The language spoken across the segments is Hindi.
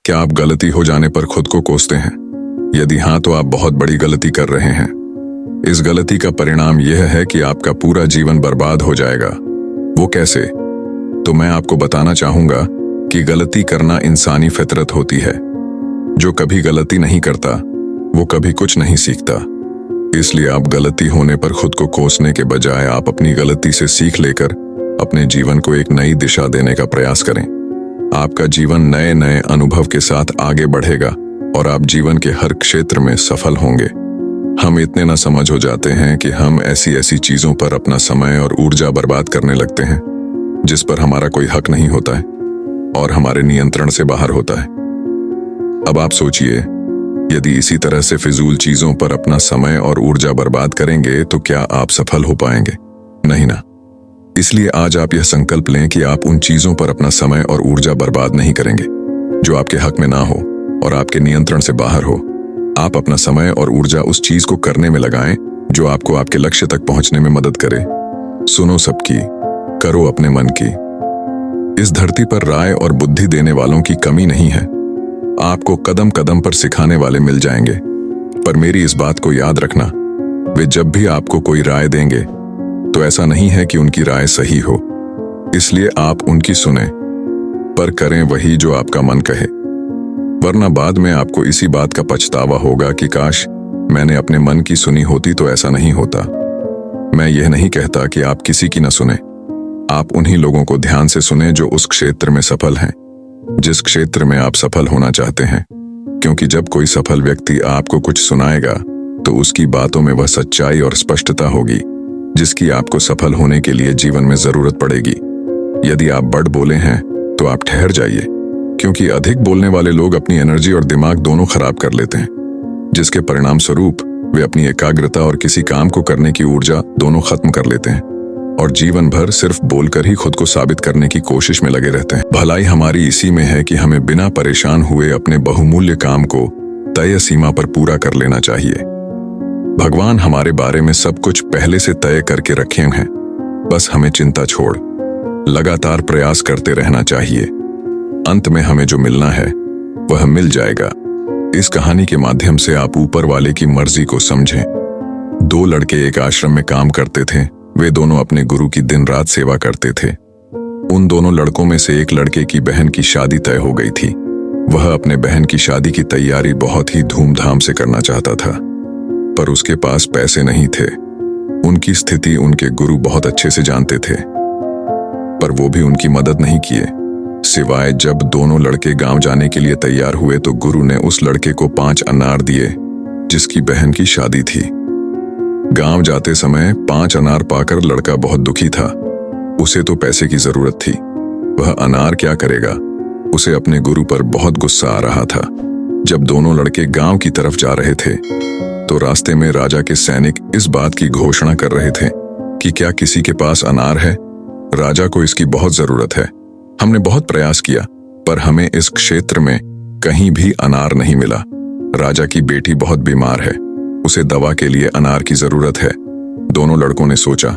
क्या आप गलती हो जाने पर खुद को कोसते हैं? यदि हाँ, तो आप बहुत बड़ी गलती कर रहे हैं। इस गलती का परिणाम यह है कि आपका पूरा जीवन बर्बाद हो जाएगा। वो कैसे? तो मैं आपको बताना चाहूंगा कि गलती करना इंसानी फितरत होती है। जो कभी गलती नहीं करता, वो कभी कुछ नहीं सीखता। इसलिए आप गलती होने पर खुद को कोसने के बजाय आप अपनी गलती से सीख लेकर अपने जीवन को एक नई दिशा देने का प्रयास करें। आपका जीवन नए नए अनुभव के साथ आगे बढ़ेगा और आप जीवन के हर क्षेत्र में सफल होंगे। हम इतने न समझ हो जाते हैं कि हम ऐसी चीजों पर अपना समय और ऊर्जा बर्बाद करने लगते हैं जिस पर हमारा कोई हक नहीं होता है और हमारे नियंत्रण से बाहर होता है। अब आप सोचिए, यदि इसी तरह से फिजूल चीजों पर अपना समय और ऊर्जा बर्बाद करेंगे तो क्या आप सफल हो पाएंगे? नहीं ना। इसलिए आज आप यह संकल्प लें कि आप उन चीजों पर अपना समय और ऊर्जा बर्बाद नहीं करेंगे जो आपके हक में ना हो और आपके नियंत्रण से बाहर हो। आप अपना समय और ऊर्जा उस चीज को करने में लगाएं जो आपको आपके लक्ष्य तक पहुंचने में मदद करे। सुनो सबकी, करो अपने मन की। इस धरती पर राय और बुद्धि देने वालों की कमी नहीं है। आपको कदम कदम पर सिखाने वाले मिल जाएंगे। पर मेरी इस बात को याद रखना, वे जब भी आपको कोई राय देंगे तो ऐसा नहीं है कि उनकी राय सही हो। इसलिए आप उनकी सुने, पर करें वही जो आपका मन कहे, वरना बाद में आपको इसी बात का पछतावा होगा कि काश मैंने अपने मन की सुनी होती तो ऐसा नहीं होता। मैं यह नहीं कहता कि आप किसी की न सुने। आप उन्हीं लोगों को ध्यान से सुने जो उस क्षेत्र में सफल हैं, जिस क्षेत्र में आप सफल होना चाहते हैं। क्योंकि जब कोई सफल व्यक्ति आपको कुछ सुनाएगा तो उसकी बातों में वह सच्चाई और स्पष्टता होगी जिसकी आपको सफल होने के लिए जीवन में जरूरत पड़ेगी। यदि आप बढ़ बोले हैं तो आप ठहर जाइए, क्योंकि अधिक बोलने वाले लोग अपनी एनर्जी और दिमाग दोनों खराब कर लेते हैं, जिसके परिणाम स्वरूप वे अपनी एकाग्रता और किसी काम को करने की ऊर्जा दोनों खत्म कर लेते हैं और जीवन भर सिर्फ बोलकर ही खुद को साबित करने की कोशिश में लगे रहते हैं। भलाई हमारी इसी में है कि हमें बिना परेशान हुए अपने बहुमूल्य काम को तय सीमा पर पूरा कर लेना चाहिए। भगवान हमारे बारे में सब कुछ पहले से तय करके रखे हैं, बस हमें चिंता छोड़ लगातार प्रयास करते रहना चाहिए। अंत में हमें जो मिलना है वह मिल जाएगा। इस कहानी के माध्यम से आप ऊपर वाले की मर्जी को समझें। दो लड़के एक आश्रम में काम करते थे। वे दोनों अपने गुरु की दिन रात सेवा करते थे। उन दोनों लड़कों में से एक लड़के की बहन की शादी तय हो गई थी। वह अपने बहन की शादी की तैयारी बहुत ही धूमधाम से करना चाहता था, पर उसके पास पैसे नहीं थे। उनकी स्थिति उनके गुरु बहुत अच्छे से जानते थे, पर वो भी उनकी मदद नहीं किए। सिवाय जब दोनों लड़के गांव जाने के लिए तैयार हुए तो गुरु ने उस लड़के को 5 अनार दिए जिसकी बहन की शादी थी। गांव जाते समय 5 अनार पाकर लड़का बहुत दुखी था। उसे तो पैसे की जरूरत थी, वह अनार क्या करेगा? उसे अपने गुरु पर बहुत गुस्सा आ रहा था। जब दोनों लड़के गांव की तरफ जा रहे थे तो रास्ते में राजा के सैनिक इस बात की घोषणा कर रहे थे कि क्या किसी के पास अनार है? राजा को इसकी बहुत जरूरत है। हमने बहुत प्रयास किया, पर हमें इस क्षेत्र में कहीं भी अनार नहीं मिला। राजा की बेटी बहुत बीमार है, उसे दवा के लिए अनार की जरूरत है। दोनों लड़कों ने सोचा,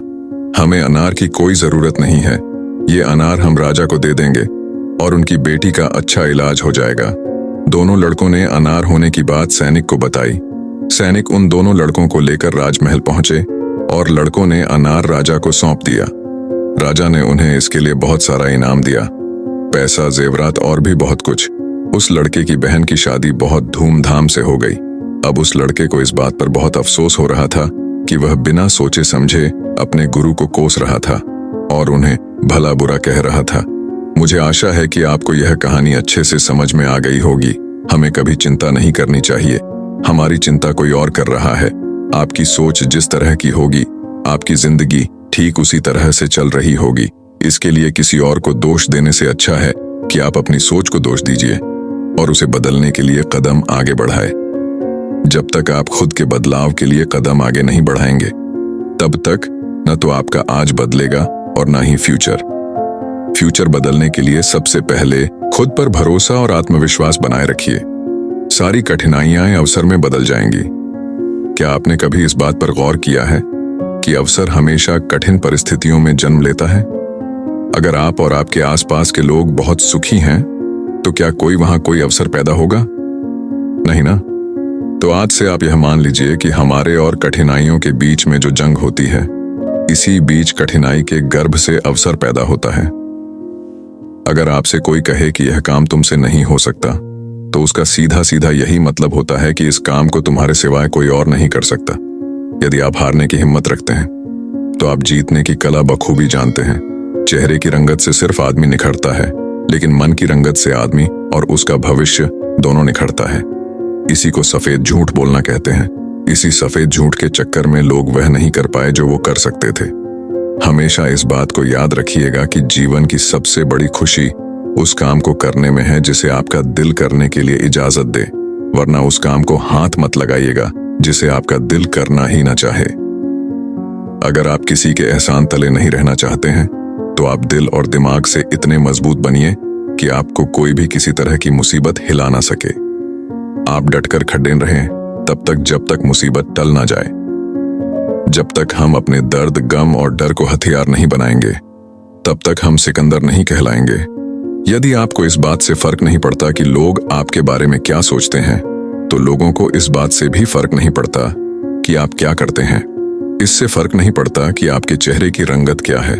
हमें अनार की कोई जरूरत नहीं है, ये अनार हम राजा को दे देंगे और उनकी बेटी का अच्छा इलाज हो जाएगा। दोनों लड़कों ने अनार होने की बात सैनिक को बताई। सैनिक उन दोनों लड़कों को लेकर राजमहल पहुंचे और लड़कों ने अनार राजा को सौंप दिया। राजा ने उन्हें इसके लिए बहुत सारा इनाम दिया, पैसा, जेवरात और भी बहुत कुछ। उस लड़के की बहन की शादी बहुत धूमधाम से हो गई। अब उस लड़के को इस बात पर बहुत अफसोस हो रहा था कि वह बिना सोचे समझे अपने गुरु को कोस रहा था और उन्हें भला बुरा कह रहा था। मुझे आशा है कि आपको यह कहानी अच्छे से समझ में आ गई होगी। हमें कभी चिंता नहीं करनी चाहिए। हमारी चिंता कोई और कर रहा है। आपकी सोच जिस तरह की होगी, आपकी जिंदगी ठीक उसी तरह से चल रही होगी। इसके लिए किसी और को दोष देने से अच्छा है कि आप अपनी सोच को दोष दीजिए और उसे बदलने के लिए कदम आगे बढ़ाए। जब तक आप खुद के बदलाव के लिए कदम आगे नहीं बढ़ाएंगे, तब तक न तो आपका आज बदलेगा और न ही फ्यूचर बदलने के लिए सबसे पहले खुद पर भरोसा और आत्मविश्वास बनाए रखिए। सारी कठिनाइयां अवसर में बदल जाएंगी। क्या आपने कभी इस बात पर गौर किया है कि अवसर हमेशा कठिन परिस्थितियों में जन्म लेता है? अगर आप और आपके आसपास के लोग बहुत सुखी हैं तो क्या कोई वहां कोई अवसर पैदा होगा? नहीं ना। तो आज से आप यह मान लीजिए कि हमारे और कठिनाइयों के बीच में जो जंग होती है, इसी बीच कठिनाई के गर्भ से अवसर पैदा होता है। अगर आपसे कोई कहे कि यह काम तुमसे नहीं हो सकता, तो उसका सीधा सीधा यही मतलब होता है कि इस काम को तुम्हारे सिवाय कोई और नहीं कर सकता। यदि आप हारने की हिम्मत रखते हैं, तो आप जीतने की कला बखूबी जानते हैं। चेहरे की रंगत से सिर्फ आदमी निखरता है, लेकिन मन की रंगत से आदमी और उसका भविष्य दोनों निखरता है। इसी को सफेद झूठ बोलना कहते हैं। इसी सफेद झूठ के चक्कर में लोग वह नहीं कर पाए जो वो कर सकते थे। हमेशा इस बात को याद रखिएगा कि जीवन की सबसे बड़ी खुशी उस काम को करने में है जिसे आपका दिल करने के लिए इजाजत दे, वरना उस काम को हाथ मत लगाइएगा जिसे आपका दिल करना ही ना चाहे। अगर आप किसी के एहसान तले नहीं रहना चाहते हैं, तो आप दिल और दिमाग से इतने मजबूत बनिए कि आपको कोई भी किसी तरह की मुसीबत हिला ना सके। आप डटकर खड़े रहें तब तक जब तक मुसीबत टल ना जाए। जब तक हम अपने दर्द, गम और डर को हथियार नहीं बनाएंगे, तब तक हम सिकंदर नहीं कहलाएंगे। यदि आपको इस बात से फर्क नहीं पड़ता कि लोग आपके बारे में क्या सोचते हैं, तो लोगों को इस बात से भी फर्क नहीं पड़ता कि आप क्या करते हैं। इससे फर्क नहीं पड़ता कि आपके चेहरे की रंगत क्या है।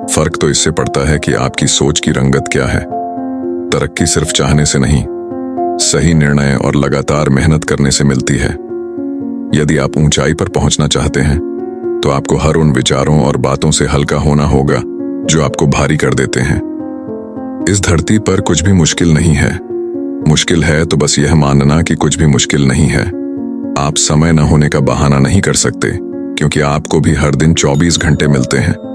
फर्क तो इससे पड़ता है कि आपकी सोच की रंगत क्या है। तरक्की सिर्फ चाहने से नहीं, सही निर्णय और लगातार मेहनत करने से मिलती है। यदि आप ऊंचाई पर पहुंचना चाहते हैं, तो आपको हर उन विचारों और बातों से हल्का होना होगा जो आपको भारी कर देते हैं। इस धरती पर कुछ भी मुश्किल नहीं है। मुश्किल है तो बस यह मानना कि कुछ भी मुश्किल नहीं है। आप समय न होने का बहाना नहीं कर सकते, क्योंकि आपको भी हर दिन 24 घंटे मिलते हैं।